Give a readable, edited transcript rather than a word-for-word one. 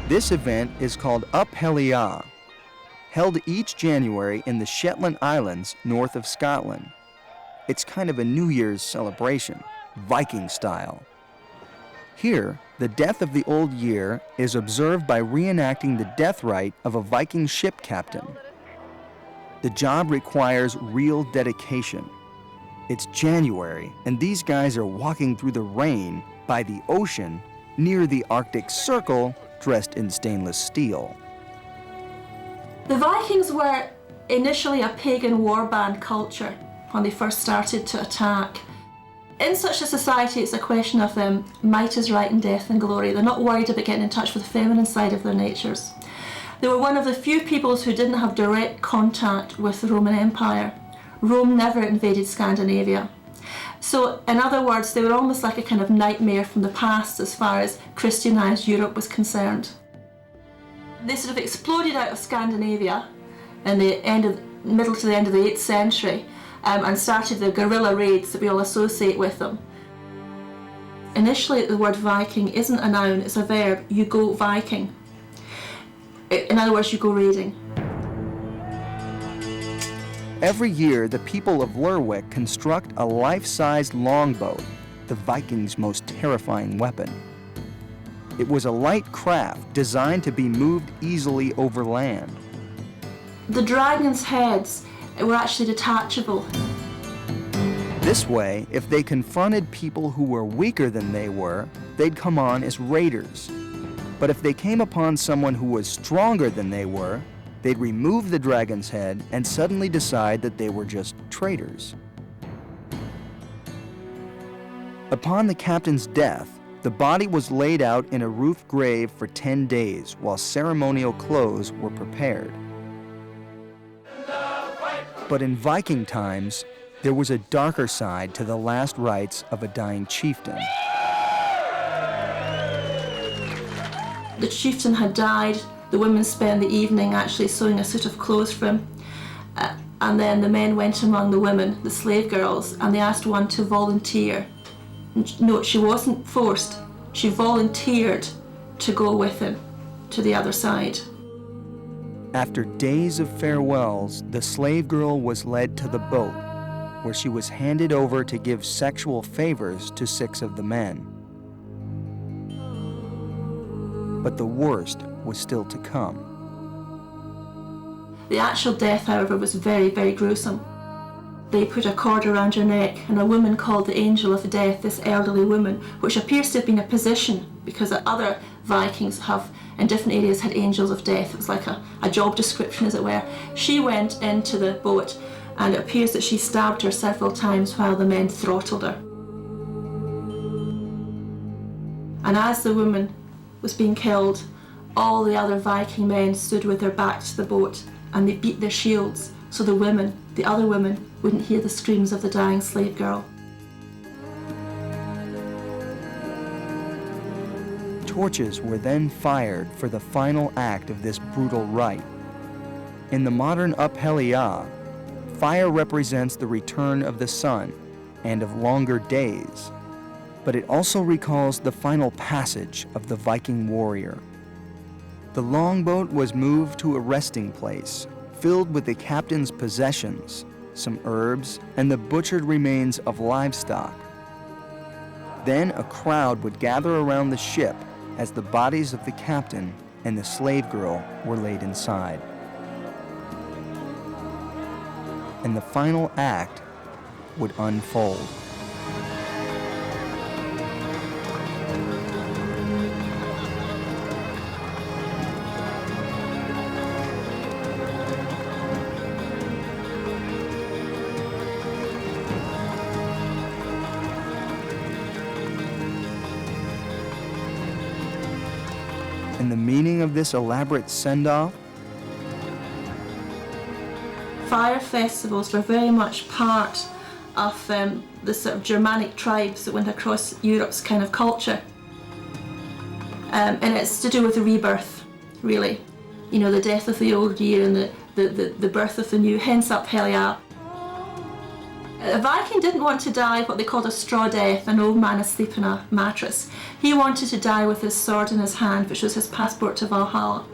This event is called Up Helly Aa, held each January in the Shetland Islands north of Scotland. It's kind of a New Year's celebration, Viking style. Here, the death of the old year is observed by reenacting the death rite of a Viking ship captain. The job requires real dedication. It's January, and these guys are walking through the rain by the ocean near the Arctic Circle, dressed in stainless steel. The Vikings were initially a pagan warband culture when they first started to attack. In such a society, it's a question of might is right and death and glory. They're not worried about getting in touch with the feminine side of their natures. They were one of the few peoples who didn't have direct contact with the Roman Empire. Rome never invaded Scandinavia. So, in other words, they were almost like a kind of nightmare from the past as far as Christianized Europe was concerned. They sort of exploded out of Scandinavia in the middle to the end of the 8th century and started the guerrilla raids that we all associate with them. Initially, the word Viking isn't a noun, it's a verb. You go Viking. In other words, you go raiding. Every year, the people of Lerwick construct a life-sized longboat, the Vikings' most terrifying weapon. It was a light craft designed to be moved easily over land. The dragon's heads were actually detachable. This way, if they confronted people who were weaker than they were, they'd come on as raiders. But if they came upon someone who was stronger than they were, they'd remove the dragon's head and suddenly decide that they were just traitors. Upon the captain's death, the body was laid out in a roofed grave for 10 days while ceremonial clothes were prepared. But in Viking times, there was a darker side to the last rites of a dying chieftain. The chieftain had died. The women spent the evening actually sewing a suit of clothes for him. And then the men went among the women, the slave girls, and they asked one to volunteer. No, she wasn't forced. She volunteered to go with him to the other side. After days of farewells, the slave girl was led to the boat, where she was handed over to give sexual favors to 6 of the men. But the worst was still to come. The actual death, however, was very, very gruesome. They put a cord around her neck, and a woman called the Angel of Death, this elderly woman, which appears to have been a position, because other Vikings have, in different areas, had angels of death. It was like a job description, as it were. She went into the boat, and it appears that she stabbed her several times while the men throttled her. And as the woman was being killed, all the other Viking men stood with their backs to the boat, and they beat their shields so the other women, wouldn't hear the screams of the dying slave girl. Torches were then fired for the final act of this brutal rite. In the modern Up Helly Aa, fire represents the return of the sun and of longer days, but it also recalls the final passage of the Viking warrior. The longboat was moved to a resting place filled with the captain's possessions, some herbs, and the butchered remains of livestock. Then a crowd would gather around the ship as the bodies of the captain and the slave girl were laid inside. And the final act would unfold. And the meaning of this elaborate send-off? Fire festivals were very much part of the sort of Germanic tribes that went across Europe's kind of culture. And it's to do with the rebirth, really. You know, the death of the old year and the birth of the new, hence Up Helly Aa. A Viking didn't want to die what they called a straw death, an old man asleep in a mattress. He wanted to die with his sword in his hand, which was his passport to Valhalla.